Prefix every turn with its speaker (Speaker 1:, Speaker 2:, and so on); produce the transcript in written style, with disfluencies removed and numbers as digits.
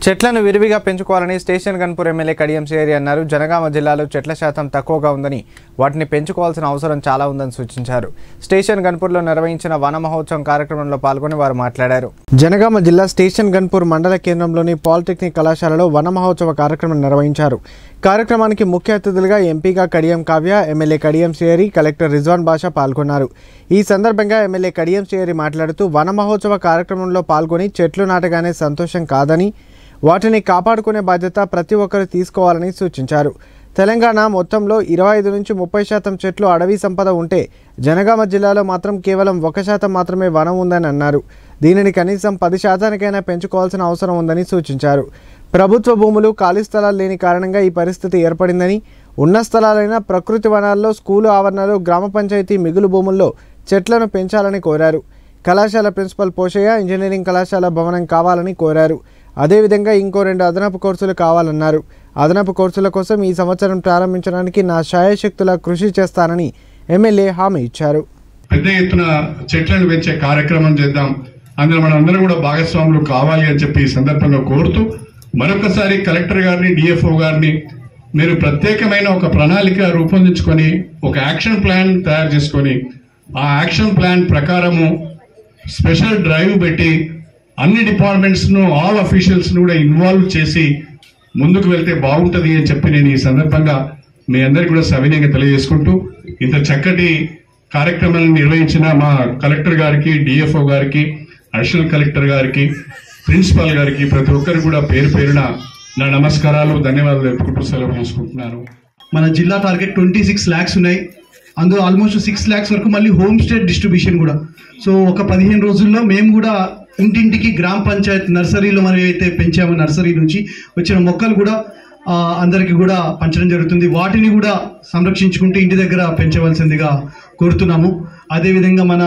Speaker 1: చెట్లను విరివిగా పెంచుకోవాలని స్టేషన్ గన్పూర్ ఎమ్మెల్యే కడియం శ్రీహరి అన్నారు. జనగామ జిల్లాలో చెట్ల శాతం తక్కువగా ఉందని, వాటిని పెంచుకోవాల్సిన అవసరం చాలా ఉందని సూచించారు. స్టేషన్ గన్పూర్లో నిర్వహించిన వన మహోత్సవం కార్యక్రమంలో పాల్గొని వారు మాట్లాడారు. జనగామ జిల్లా స్టేషన్ గన్పూర్ మండల కేంద్రంలోని పాలిటెక్నిక్ కళాశాలలో వన మహోత్సవ కార్యక్రమం నిర్వహించారు. కార్యక్రమానికి ముఖ్య అతిథులుగా ఎంపీగా కడియం కావ్య, ఎమ్మెల్యే కడియం శ్రీహరి, కలెక్టర్ రిజ్వాన్ బాషా పాల్గొన్నారు. ఈ సందర్భంగా ఎమ్మెల్యే కడియం శ్రీహరి మాట్లాడుతూ వన మహోత్సవ కార్యక్రమంలో పాల్గొని చెట్లు నాటగానే సంతోషం కాదని, వాటిని కాపాడుకునే బాధ్యత ప్రతి ఒక్కరు తీసుకోవాలని సూచించారు. తెలంగాణ మొత్తంలో 25 నుంచి 30% చెట్లు అడవి సంపద ఉంటే జనగామ జిల్లాలో మాత్రం కేవలం 1% మాత్రమే వనం ఉందని అన్నారు. దీనిని కనీసం 10%కైనా పెంచుకోవాల్సిన అవసరం ఉందని సూచించారు. ప్రభుత్వ భూములు ఖాళీ స్థలాలు లేని కారణంగా ఈ పరిస్థితి ఏర్పడిందని, ఉన్న స్థలాలైన ప్రకృతి వనాల్లో, స్కూలు ఆవరణలో, గ్రామ పంచాయతీ మిగులు భూముల్లో చెట్లను పెంచాలని కోరారు. కళాశాల ప్రిన్సిపల్ పోషయ్య ఇంజనీరింగ్ కళాశాల భవనం కావాలని కోరారు. అదేవిధంగా ఇంకో 2 అదనపు కోర్సులు కావాలన్నారు. అదనపు కోర్సుల కోసం ఈ సంవత్సరం ప్రారంభించడానికి నా శాయశక్తులా కృషి చేస్తానని ఎమ్మెల్యే హామీ ఇచ్చారు.
Speaker 2: పెద్ద ఎత్తున చెట్లను పెంచే కార్యక్రమం చేద్దాం, అందులో మనం అందరం కూడా భాగస్వాములు కావాలి అని చెప్పి ఈ సందర్భంగా కోరుతూ మరొకసారి కలెక్టర్ గారిని, డిఎఫ్ఓ గారిని మీరు ప్రత్యేకమైన ఒక ప్రణాళిక రూపొందించుకొని ఒక యాక్షన్ ప్లాన్ తయారు చేసుకొని ఆ యాక్షన్ ప్లాన్ ప్రకారము స్పెషల్ డ్రైవ్ పెట్టి అన్ని డిపార్ట్మెంట్స్ను, ఆల్ అఫీషియల్స్ను కూడా ఇన్వాల్వ్ చేసి ముందుకు వెళ్తే బాగుంటుంది అని చెప్పి నేను ఈ సందర్భంగా మీ అందరికీ కూడా సవినయంగా తెలియజేసుకుంటూ ఇంత చక్కటి కార్యక్రమాలను నిర్వహించిన మా కలెక్టర్ గారికి, డిఎఫ్ఓ గారికి, అడిషనల్ కలెక్టర్ గారికి, ప్రిన్సిపాల్ గారికి ప్రతి ఒక్కరికి కూడా పేరు పేరున నా నమస్కారాలు, ధన్యవాదాలు తెలుపుకుంటూ సెలవు తీసుకుంటున్నాను.
Speaker 3: మన జిల్లా టార్గెట్ 26 lakhs ఉన్నాయి. అందులో ఆల్మోస్ట్ 6 lakhs వరకు మళ్ళీ హోమ్ స్టే డిస్ట్రిబ్యూషన్ కూడా. సో ఒక 15 రోజుల్లో మేము కూడా ఇంటింటికి గ్రామ పంచాయత్ నర్సరీలో మనం ఏదైతే పెంచామో నర్సరీ నుంచి వచ్చిన మొక్కలు కూడా అందరికీ కూడా పంచడం జరుగుతుంది. వాటిని కూడా సంరక్షించుకుంటూ ఇంటి దగ్గర పెంచవలసిందిగా కోరుతున్నాము. అదేవిధంగా మన